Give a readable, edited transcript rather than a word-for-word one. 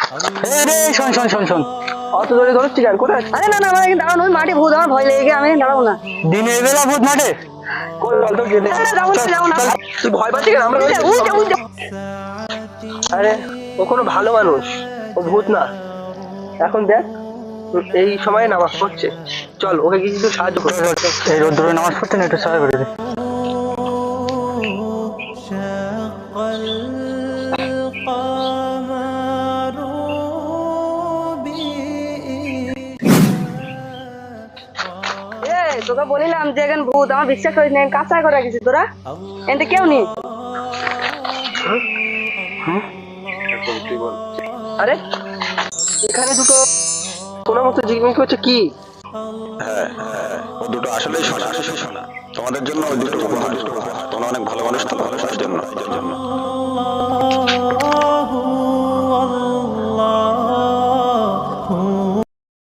এই রে শোন শোন শোন শোন, অত ধরে ধরছি কেন? কোথায়? আরে না না আমার দাঁড়ানো, ওই মাঠে ভূত, আমার ভয় লেগে গিয়ে আমি দাঁড়াবো না। দিনের বেলা ভূত মাঠে? কোন বল তো গেলে আরে যাবো না, যাবো না। তুই ভয় পাচ্ছি কেন? আমরা উঠে উঠে উঠে। আরে ও কোনো ভালো মানুষ, ও ভূত না। এখন দেখ এই সময় নামাজ পড়ছে, চল ওকে কিছু সাহায্য কর। এই রোদ্দুরে নামাজ পড়তে না, একটু সহায় করে দে। তোকে বলিলাম যে এখন ভূত, আমার বিশ্বাস করিস না, কাঁচা করে গেছিস তোরা, এতে কেউ নেই। আরে এখানে দুটো সোনা মতো ঝিকমিক করছে কি? হ্যাঁ হ্যাঁ, ও দুটো আসলেই সোনা, আসলেই সোনা। তোমাদের জন্য ওই দুটো উপহার। তোমরা অনেক ভালো মানুষ তো, ভালো জন্য।